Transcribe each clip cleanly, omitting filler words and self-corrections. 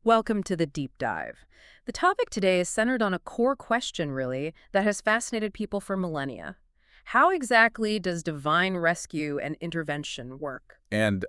Welcome to the deep dive. The topic today is centered on a core question, really, that has fascinated people for millennia. How exactly does divine rescue and intervention work? And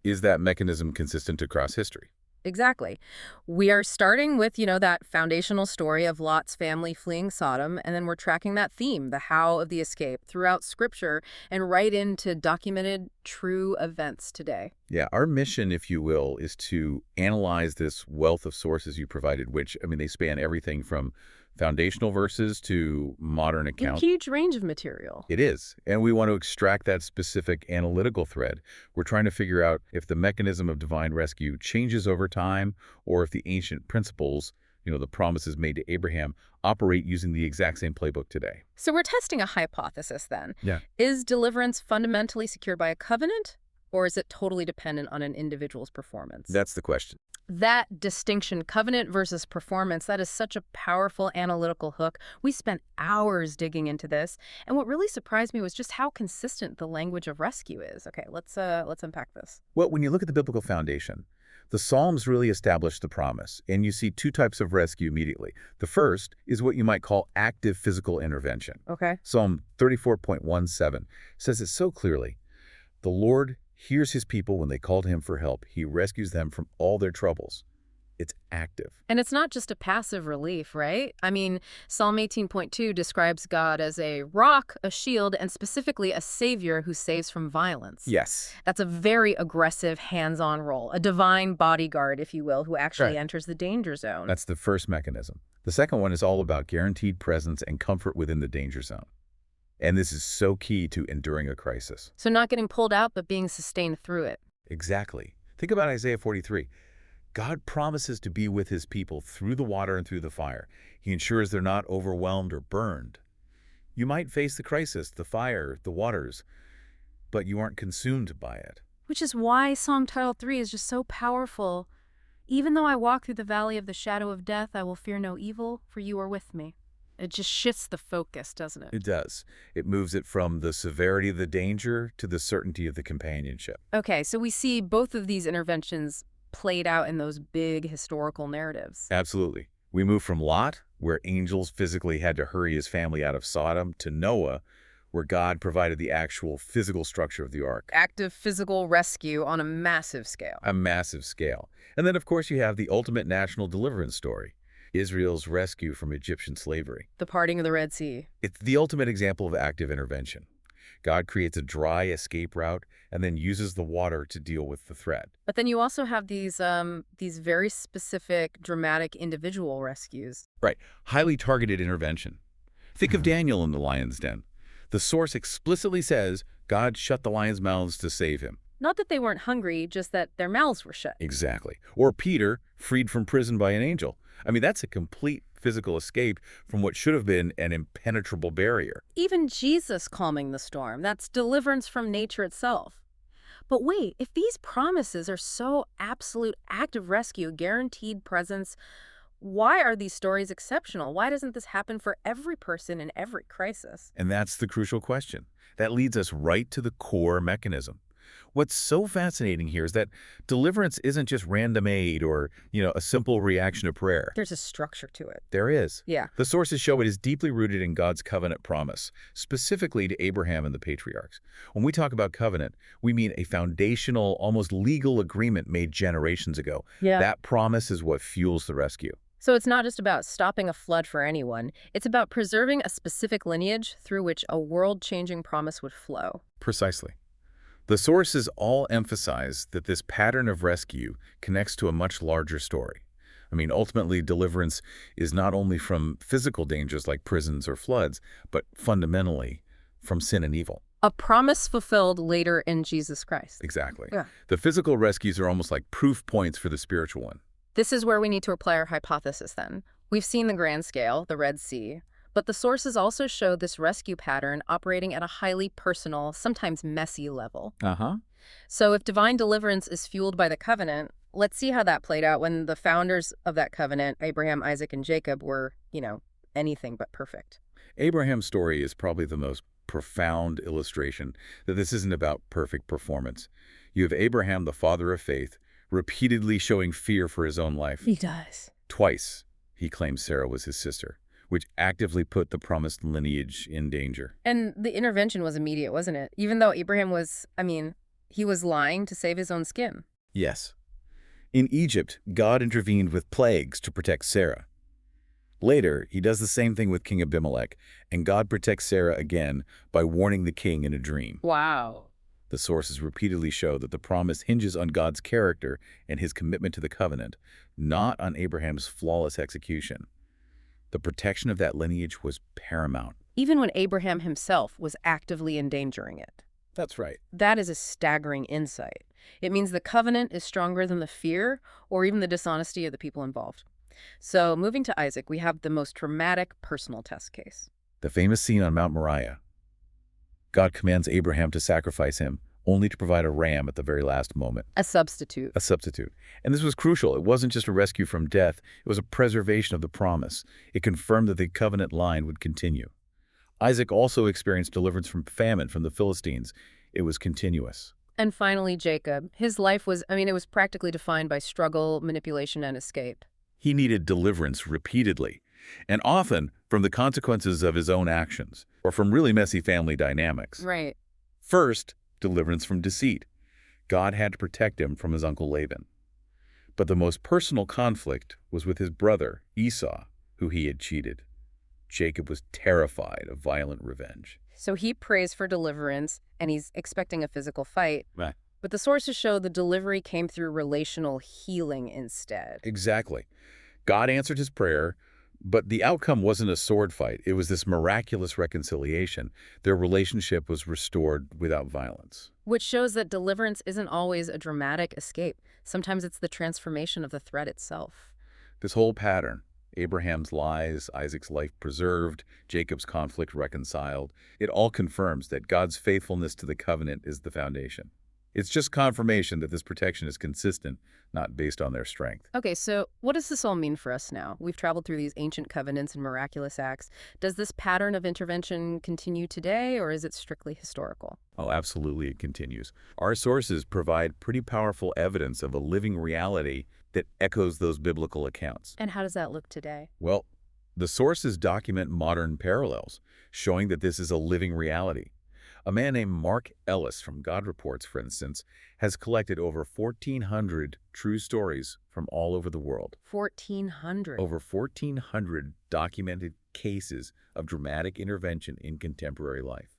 is that mechanism consistent across history? Exactly. We are starting with, that foundational story of Lot's family fleeing Sodom, and then we're tracking that theme, the how of the escape, throughout Scripture and right into documented true events today. Yeah, our mission, if you will, is to analyze this wealth of sources you provided, which, I mean, they span everything from foundational verses to modern A accounts. huge range of material. It is. And we want to extract that specific analytical thread. We're trying to figure out if the mechanism of divine rescue changes over time or if the ancient principles, the promises made to Abraham, operate using the exact same playbook today. So we're testing a hypothesis then. Yeah. Is deliverance fundamentally secured by a covenant, or is it totally dependent on an individual's performance? That's the question. That distinction, covenant versus performance, that is such a powerful analytical hook. We spent hours digging into this, and what really surprised me was just how consistent the language of rescue is. Okay, let's unpack this. Well, when you look at the biblical foundation, the Psalms really establish the promise, and you see two types of rescue immediately. The first is what you might call active physical intervention. Okay. Psalm 34.17 says it so clearly. The Lord hears his people when they call to him for help. He rescues them from all their troubles. It's active. And it's not just a passive relief, right? I mean, Psalm 18.2 describes God as a rock, a shield, and specifically a savior who saves from violence. Yes. That's a very aggressive, hands-on role, a divine bodyguard, if you will, who actually Right. enters the danger zone. That's the first mechanism. The second one is all about guaranteed presence and comfort within the danger zone. And this is so key to enduring a crisis. So not getting pulled out, but being sustained through it. Exactly. Think about Isaiah 43. God promises to be with his people through the water and through the fire. He ensures they're not overwhelmed or burned. You might face the crisis, the fire, the waters, but you aren't consumed by it. Which is why Psalm Title 3 is just so powerful. Even though I walk through the valley of the shadow of death, I will fear no evil, for you are with me. It just shifts the focus, doesn't it? It does. It moves it from the severity of the danger to the certainty of the companionship. Okay, so we see both of these interventions played out in those big historical narratives. Absolutely. We move from Lot, where angels physically had to hurry his family out of Sodom, to Noah, where God provided the actual physical structure of the ark. Active physical rescue on a massive scale. A massive scale. And then, of course, you have the ultimate national deliverance story, Israel's rescue from Egyptian slavery. The parting of the Red Sea. It's the ultimate example of active intervention. God creates a dry escape route and then uses the water to deal with the threat. But then you also have these very specific, dramatic individual rescues. Right. Highly targeted intervention. Think of Daniel in the lion's den. The source explicitly says God shut the lions' mouths to save him. Not that they weren't hungry, just that their mouths were shut. Exactly. Or Peter, freed from prison by an angel. I mean, that's a complete physical escape from what should have been an impenetrable barrier. Even Jesus calming the storm, that's deliverance from nature itself. But wait, if these promises are so absolute active rescue, guaranteed presence, why are these stories exceptional? Why doesn't this happen for every person in every crisis? And that's the crucial question. That leads us right to the core mechanism. What's so fascinating here is that deliverance isn't just random aid or, a simple reaction to prayer. There's a structure to it. There is. Yeah. The sources show it is deeply rooted in God's covenant promise, specifically to Abraham and the patriarchs. When we talk about covenant, we mean a foundational, almost legal agreement made generations ago. Yeah. That promise is what fuels the rescue. So it's not just about stopping a flood for anyone. It's about preserving a specific lineage through which a world-changing promise would flow. Precisely. The sources all emphasize that this pattern of rescue connects to a much larger story. I mean, ultimately, deliverance is not only from physical dangers like prisons or floods, but fundamentally from sin and evil. A promise fulfilled later in Jesus Christ. Exactly. Yeah. The physical rescues are almost like proof points for the spiritual one. This is where we need to apply our hypothesis then. We've seen the grand scale, the Red Sea, but the sources also show this rescue pattern operating at a highly personal, sometimes messy level. So if divine deliverance is fueled by the covenant, let's see how that played out when the founders of that covenant, Abraham, Isaac, and Jacob, were, anything but perfect. Abraham's story is probably the most profound illustration that this isn't about perfect performance. You have Abraham, the father of faith, repeatedly showing fear for his own life. He does. Twice, he claimed Sarah was his sister, which actively put the promised lineage in danger. And the intervention was immediate, wasn't it? Even though Abraham was, he was lying to save his own skin. Yes. In Egypt, God intervened with plagues to protect Sarah. Later, he does the same thing with King Abimelech, and God protects Sarah again by warning the king in a dream. Wow. The sources repeatedly show that the promise hinges on God's character and his commitment to the covenant, not on Abraham's flawless execution. The protection of that lineage was paramount. Even when Abraham himself was actively endangering it. That's right. That is a staggering insight. It means the covenant is stronger than the fear or even the dishonesty of the people involved. So, moving to Isaac, we have the most dramatic personal test case. The famous scene on Mount Moriah. God commands Abraham to sacrifice him, only to provide a ram at the very last moment. A substitute. A substitute. And this was crucial. It wasn't just a rescue from death. It was a preservation of the promise. It confirmed that the covenant line would continue. Isaac also experienced deliverance from famine from the Philistines. It was continuous. And finally, Jacob. His life was, it was practically defined by struggle, manipulation, and escape. He needed deliverance repeatedly, and often from the consequences of his own actions, or from really messy family dynamics. Right. First, deliverance from deceit. God had to protect him from his uncle Laban. But the most personal conflict was with his brother, Esau, who he had cheated. Jacob was terrified of violent revenge. So he prays for deliverance, and he's expecting a physical fight. Right. But the sources show the delivery came through relational healing instead. Exactly. God answered his prayer, but the outcome wasn't a sword fight. It was this miraculous reconciliation. Their relationship was restored without violence. Which shows that deliverance isn't always a dramatic escape. Sometimes it's the transformation of the threat itself. This whole pattern, Abraham's lies, Isaac's life preserved, Jacob's conflict reconciled, it all confirms that God's faithfulness to the covenant is the foundation. It's just confirmation that this protection is consistent, not based on their strength. Okay, so what does this all mean for us now? We've traveled through these ancient covenants and miraculous acts. Does this pattern of intervention continue today, or is it strictly historical? Oh, absolutely, it continues. Our sources provide pretty powerful evidence of a living reality that echoes those biblical accounts. And how does that look today? Well, the sources document modern parallels, showing that this is a living reality. A man named Mark Ellis from God Reports, for instance, has collected over 1,400 true stories from all over the world. 1,400? Over 1,400 documented cases of dramatic intervention in contemporary life.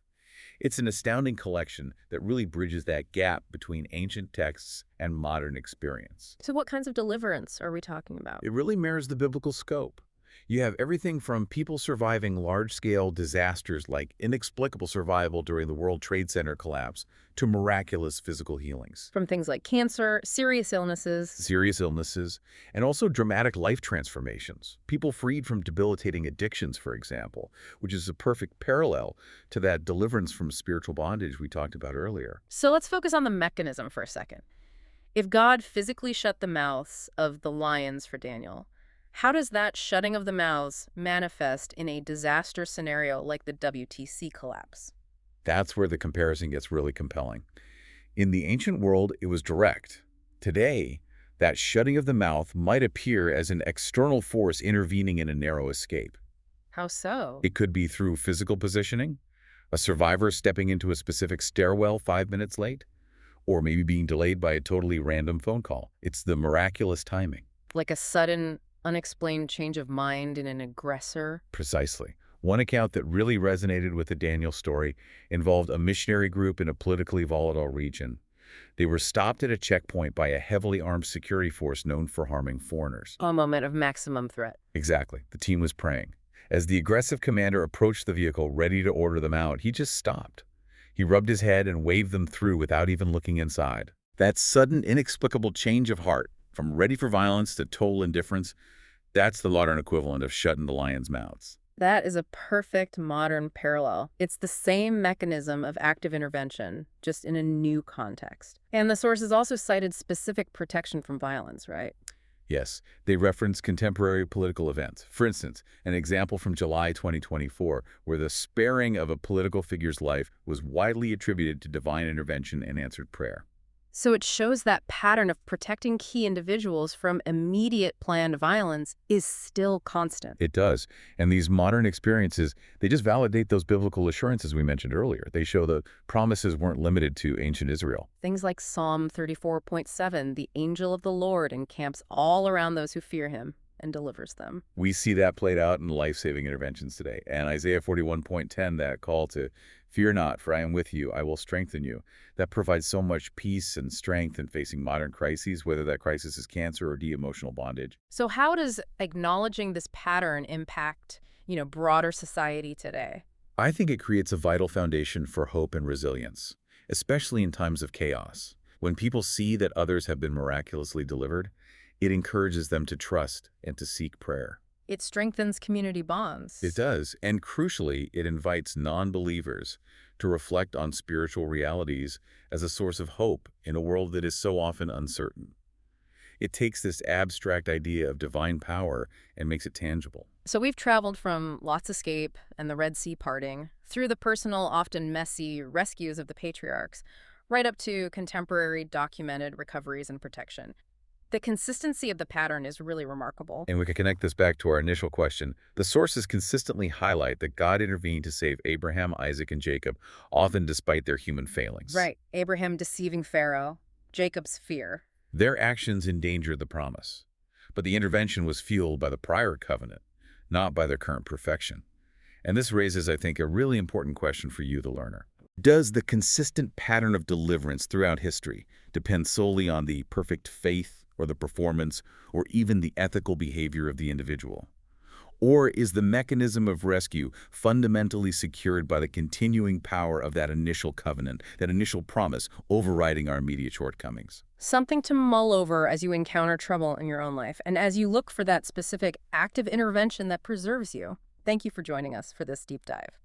It's an astounding collection that really bridges that gap between ancient texts and modern experience. So what kinds of deliverance are we talking about? It really mirrors the biblical scope. You have everything from people surviving large-scale disasters like inexplicable survival during the World Trade Center collapse to miraculous physical healings. From things like cancer, serious illnesses, and also dramatic life transformations. People freed from debilitating addictions, for example, which is a perfect parallel to that deliverance from spiritual bondage we talked about earlier. So let's focus on the mechanism for a second. If God physically shut the mouths of the lions for Daniel, how does that shutting of the mouths manifest in a disaster scenario like the WTC collapse? That's where the comparison gets really compelling. In the ancient world, it was direct. Today, that shutting of the mouth might appear as an external force intervening in a narrow escape. How so? It could be through physical positioning, a survivor stepping into a specific stairwell 5 minutes late, or maybe being delayed by a totally random phone call. It's the miraculous timing. Like a sudden, unexplained change of mind in an aggressor? Precisely. One account that really resonated with the Daniel story involved a missionary group in a politically volatile region. They were stopped at a checkpoint by a heavily armed security force known for harming foreigners. A moment of maximum threat. Exactly. The team was praying. As the aggressive commander approached the vehicle, ready to order them out, he just stopped. He rubbed his head and waved them through without even looking inside. That sudden, inexplicable change of heart, from ready for violence to total indifference, that's the modern equivalent of shutting the lions' mouths. That is a perfect modern parallel. It's the same mechanism of active intervention, just in a new context. And the sources also cited specific protection from violence, right? Yes, they reference contemporary political events. For instance, an example from July 2024, where the sparing of a political figure's life was widely attributed to divine intervention and answered prayer. So it shows that pattern of protecting key individuals from immediate planned violence is still constant. It does. And these modern experiences, they just validate those biblical assurances we mentioned earlier. They show the promises weren't limited to ancient Israel. Things like Psalm 34.7, the angel of the Lord encamps all around those who fear him and delivers them. We see that played out in life-saving interventions today. And Isaiah 41.10, that call to fear not, for I am with you, I will strengthen you. That provides so much peace and strength in facing modern crises, whether that crisis is cancer or de-emotional bondage. So how does acknowledging this pattern impact, broader society today? I think it creates a vital foundation for hope and resilience, especially in times of chaos. When people see that others have been miraculously delivered, it encourages them to trust and to seek prayer. It strengthens community bonds. It does, and crucially, it invites non-believers to reflect on spiritual realities as a source of hope in a world that is so often uncertain. It takes this abstract idea of divine power and makes it tangible. So we've traveled from Lot's escape and the Red Sea parting, through the personal, often messy rescues of the patriarchs, right up to contemporary documented recoveries and protection. The consistency of the pattern is really remarkable. And we can connect this back to our initial question. The sources consistently highlight that God intervened to save Abraham, Isaac, and Jacob, often despite their human failings. Right. Abraham deceiving Pharaoh, Jacob's fear. Their actions endangered the promise, but the intervention was fueled by the prior covenant, not by their current perfection. And this raises, I think, a really important question for you, the learner. Does the consistent pattern of deliverance throughout history depend solely on the perfect faith or the performance, or even the ethical behavior of the individual? Or is the mechanism of rescue fundamentally secured by the continuing power of that initial covenant, that initial promise, overriding our immediate shortcomings? Something to mull over as you encounter trouble in your own life, and as you look for that specific active intervention that preserves you. Thank you for joining us for this deep dive.